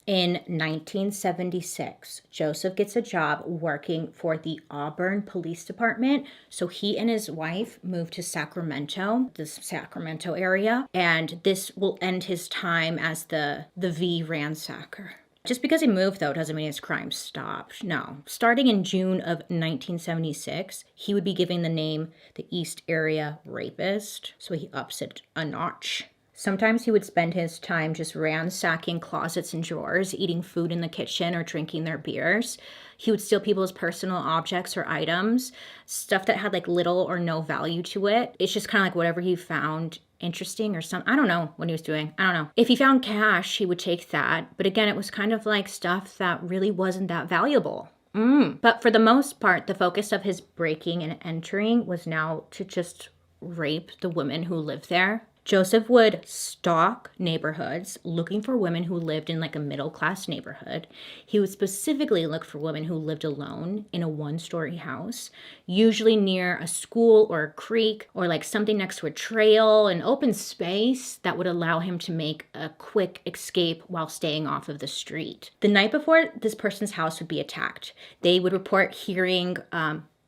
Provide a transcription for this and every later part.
In 1976, Joseph gets a job working for the Auburn Police Department. So he and his wife moved to Sacramento, this Sacramento area, and this will end his time as the V ransacker. Just because he moved, though, doesn't mean his crime stopped. No. Starting in June of 1976, he would be given the name the East Area Rapist. So he ups it a notch. Sometimes he would spend his time just ransacking closets and drawers, eating food in the kitchen or drinking their beers. He would steal people's personal objects or items, stuff that had like little or no value to it. It's just kind of like whatever he found interesting or something. I don't know what he was doing. I don't know. If he found cash, he would take that. But again, it was kind of like stuff that really wasn't that valuable. But for the most part, the focus of his breaking and entering was now to just rape the women who lived there. Joseph would stalk neighborhoods looking for women who lived in like a middle-class neighborhood. He would specifically look for women who lived alone in a one-story house, usually near a school or a creek or like something next to a trail, an open space that would allow him to make a quick escape while staying off of the street. The night before this person's house would be attacked, they would report hearing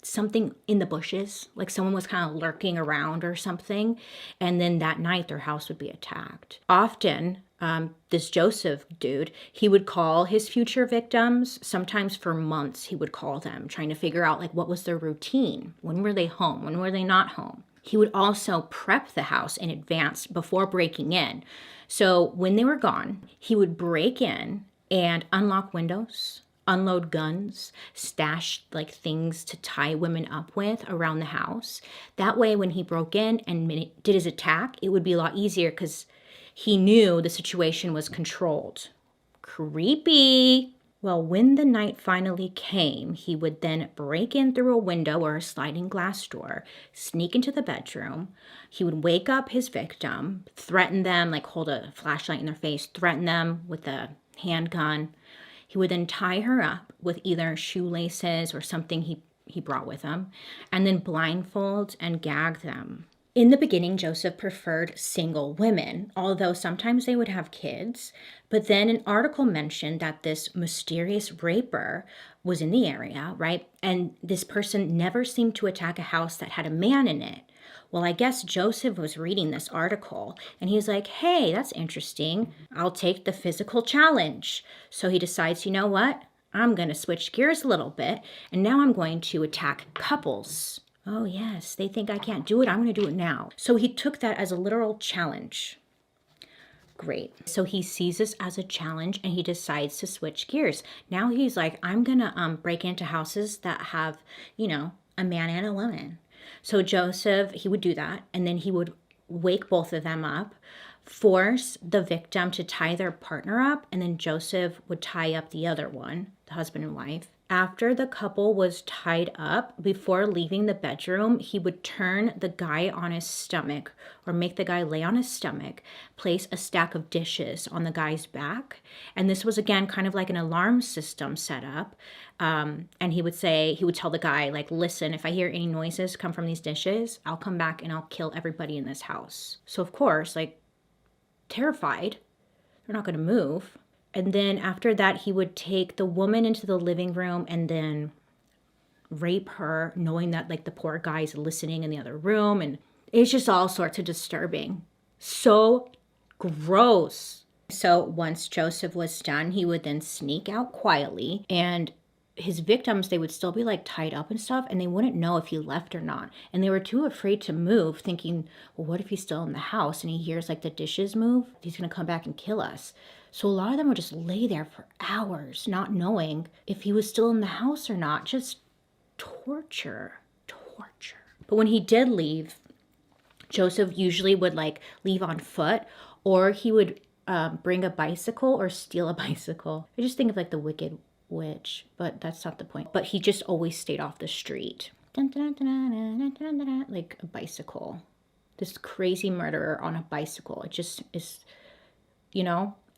something in the bushes, like someone was kind of lurking around or something. And then that night their house would be attacked. Often, this Joseph dude, he would call his future victims. Sometimes for months he would call them, trying to figure out like what was their routine. When were they home? When were they not home? He would also prep the house in advance before breaking in. So when they were gone, he would break in and unlock windows, unload guns, stash like things to tie women up with around the house. That way, when he broke in and did his attack, it would be a lot easier because he knew the situation was controlled. Creepy. Well, when the night finally came, he would then break in through a window or a sliding glass door, sneak into the bedroom. He would wake up his victim, threaten them, like hold a flashlight in their face, threaten them with a handgun. He would then tie her up with either shoelaces or something he brought with him, and then blindfold and gag them. In the beginning, Joseph preferred single women, although sometimes they would have kids. But then an article mentioned that this mysterious raper was in the area, right? And this person never seemed to attack a house that had a man in it. Well, I guess Joseph was reading this article and he's like, hey, that's interesting. I'll take the physical challenge. So he decides, you know what? I'm going to switch gears a little bit and now I'm going to attack couples. Oh, yes, they think I can't do it. I'm going to do it now. So he took that as a literal challenge. Great. So he sees this as a challenge and he decides to switch gears. Now he's like, I'm going to break into houses that have, a man and a woman. So Joseph, he would do that, and then he would wake both of them up, force the victim to tie their partner up, and then Joseph would tie up the other one, the husband and wife. After the couple was tied up, before leaving the bedroom, he would turn the guy on his stomach or make the guy lay on his stomach, place a stack of dishes on the guy's back. And this was, again, kind of like an alarm system set up. And he would tell the guy, like, listen, if I hear any noises come from these dishes, I'll come back and I'll kill everybody in this house. So, of course, like, terrified, they're not going to move. And then after that, he would take the woman into the living room and then rape her, knowing that like the poor guy's listening in the other room. And it's just all sorts of disturbing. So gross. So once Joseph was done, he would then sneak out quietly, and his victims, they would still be like tied up and stuff, and they wouldn't know if he left or not. And they were too afraid to move, thinking, well, what if he's still in the house and he hears like the dishes move? He's going to come back and kill us. So a lot of them would just lay there for hours, not knowing if he was still in the house or not. Just torture. But when he did leave, Joseph usually would like leave on foot, or he would bring a bicycle or steal a bicycle. I just think of like the Wicked Witch, but that's not the point. But he just always stayed off the street. Like a bicycle. This crazy murderer on a bicycle. It just is,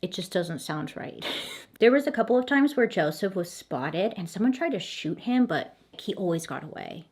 it just doesn't sound right. There was a couple of times where Joseph was spotted and someone tried to shoot him, but he always got away.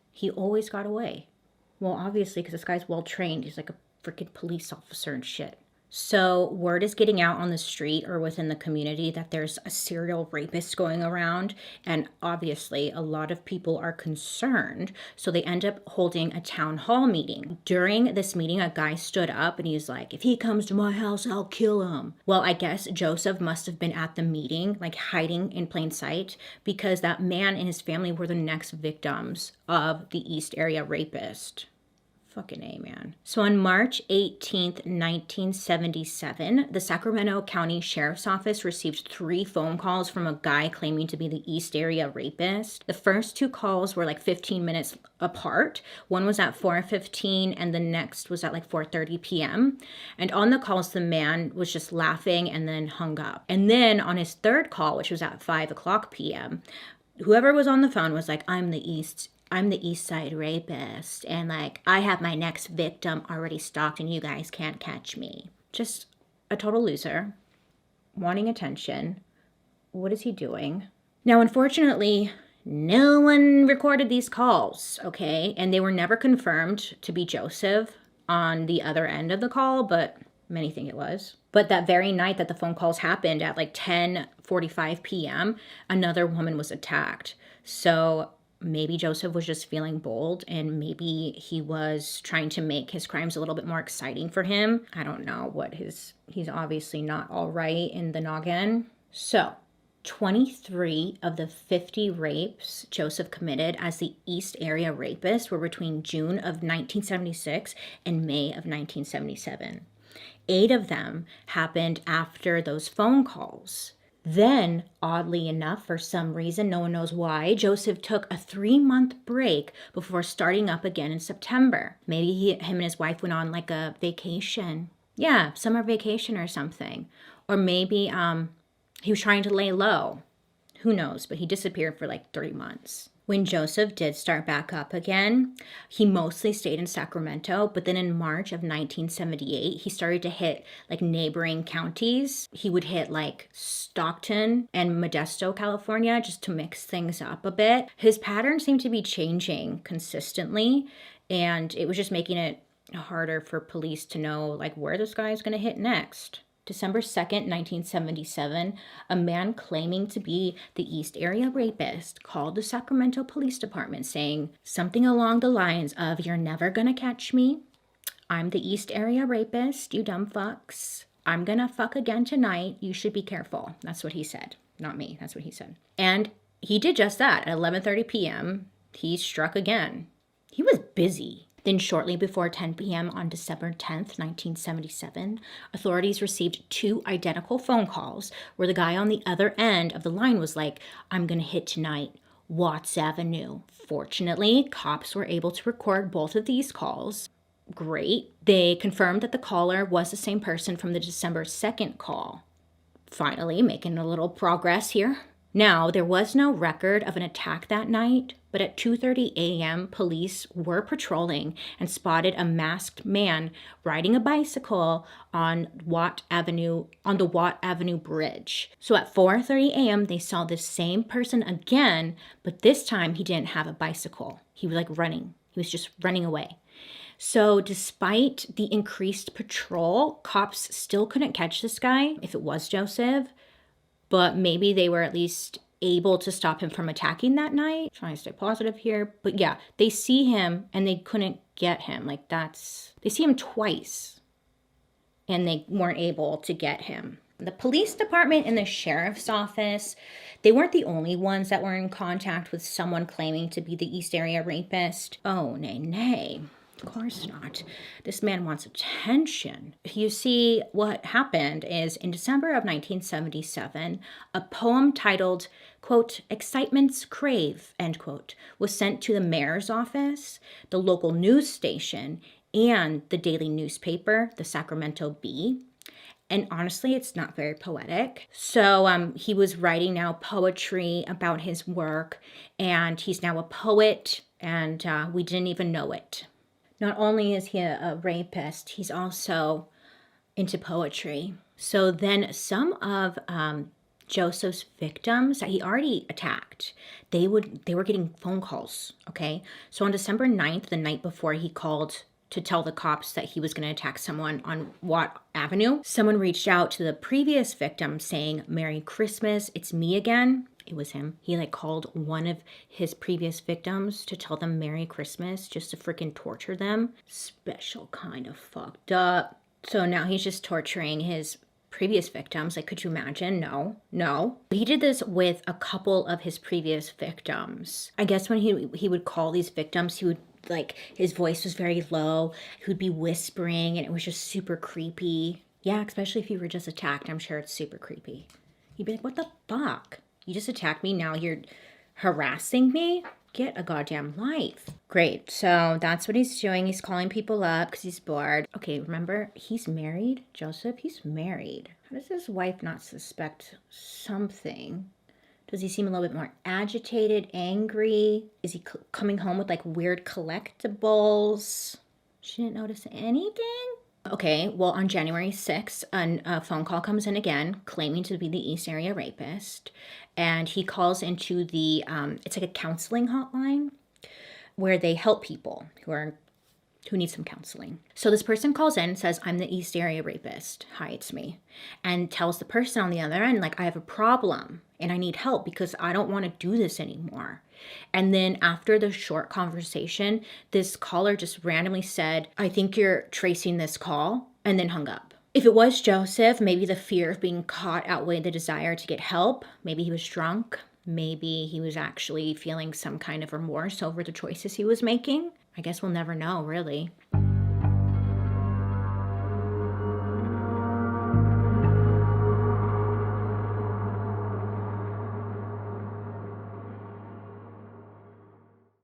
Well, obviously, because this guy's well trained. He's like a freaking police officer and shit. So word is getting out on the street or within the community that there's a serial rapist going around. And obviously a lot of people are concerned. So they end up holding a town hall meeting. During this meeting, a guy stood up and he's like, if he comes to my house, I'll kill him. Well, I guess Joseph must have been at the meeting, like hiding in plain sight, because that man and his family were the next victims of the East Area rapist. Fucking A, man. So on March 18th, 1977, the Sacramento County Sheriff's Office received 3 phone calls from a guy claiming to be the East Area rapist. The first 2 calls were like 15 minutes apart. One was at 4:15 and the next was at like 4:30 p.m. And on the calls, the man was just laughing and then hung up. And then on his third call, which was at 5 o'clock p.m., whoever was on the phone was like, I'm the East Side rapist, and like I have my next victim already stalked and you guys can't catch me. Just a total loser, wanting attention. What is he doing? Now, unfortunately, no one recorded these calls, okay? And they were never confirmed to be Joseph on the other end of the call, but many think it was. But that very night that the phone calls happened at like 10:45 p.m., another woman was attacked. So maybe Joseph was just feeling bold and maybe he was trying to make his crimes a little bit more exciting for him. I don't know what he's obviously not all right in the noggin. So 23 of the 50 rapes Joseph committed as the East Area rapist were between June of 1976 and May of 1977. 8 of them happened after those phone calls. Then, oddly enough, for some reason, no one knows why, Joseph took a 3-month break before starting up again in September. Maybe him and his wife went on like a vacation. Yeah, summer vacation or something. Or maybe he was trying to lay low. Who knows? But he disappeared for like 3 months. When Joseph did start back up again, he mostly stayed in Sacramento, but then in March of 1978, he started to hit like neighboring counties. He would hit like Stockton and Modesto, California, just to mix things up a bit. His pattern seemed to be changing consistently, and it was just making it harder for police to know like where this guy is going to hit next. December 2nd, 1977, a man claiming to be the East Area rapist called the Sacramento Police Department saying something along the lines of, "You're never gonna catch me. I'm the East Area rapist, you dumb fucks. I'm gonna fuck again tonight. You should be careful." That's what he said. Not me. That's what he said. And he did just that. At 11:30 p.m., he struck again. He was busy. Then shortly before 10 p.m. on December 10th, 1977, authorities received 2 identical phone calls where the guy on the other end of the line was like, "I'm going to hit tonight, Watts Avenue." Fortunately, cops were able to record both of these calls. Great. They confirmed that the caller was the same person from the December 2nd call. Finally, making a little progress here. Now, there was no record of an attack that night, but at 2:30 a.m., police were patrolling and spotted a masked man riding a bicycle on the Watt Avenue Bridge. So at 4:30 a.m., they saw the same person again, but this time he didn't have a bicycle. He was like running. He was just running away. So despite the increased patrol, cops still couldn't catch this guy if it was Joseph. But maybe they were at least able to stop him from attacking that night. Trying to stay positive here. But yeah, they see him and they couldn't get him. They see him twice and they weren't able to get him. The police department and the sheriff's office, they weren't the only ones that were in contact with someone claiming to be the East Area rapist. Oh, nay. Of course not. This man wants attention. You see, what happened is in December of 1977, a poem titled, quote, "Excitement's Crave," end quote, was sent to the mayor's office, the local news station, and the daily newspaper, the Sacramento Bee. And honestly, it's not very poetic. So he was writing now poetry about his work, and he's now a poet, and we didn't even know it. Not only is he a rapist, he's also into poetry. So then some of Joseph's victims that he already attacked, they were getting phone calls, okay? So on December 9th, the night before he called to tell the cops that he was going to attack someone on Watt Avenue. Someone reached out to the previous victim saying, "Merry Christmas, it's me again." It was him. He like called one of his previous victims to tell them Merry Christmas just to freaking torture them. Special kind of fucked up. So now he's just torturing his previous victims. Like, could you imagine? No. He did this with a couple of his previous victims. I guess when he would call these victims, he would like, his voice was very low. He would be whispering and it was just super creepy. Yeah, especially if you were just attacked. I'm sure it's super creepy. You'd be like, what the fuck? You just attacked me, now you're harassing me? Get a goddamn life. Great, so that's what he's doing. He's calling people up because he's bored. Okay, remember, he's married, Joseph, he's married. How does his wife not suspect something? Does he seem a little bit more agitated, angry? Is he coming home with like weird collectibles? She didn't notice anything? Okay, well, on January 6th, a phone call comes in again, claiming to be the East Area rapist. And he calls into the, it's like a counseling hotline where they help people who need some counseling. So this person calls in, says, "I'm the East Area rapist. Hi, it's me." And tells the person on the other end, like, "I have a problem and I need help because I don't want to do this anymore." And then after the short conversation, this caller just randomly said, "I think you're tracing this call," and then hung up. If it was Joseph, maybe the fear of being caught outweighed the desire to get help. Maybe he was drunk. Maybe he was actually feeling some kind of remorse over the choices he was making. I guess we'll never know, really.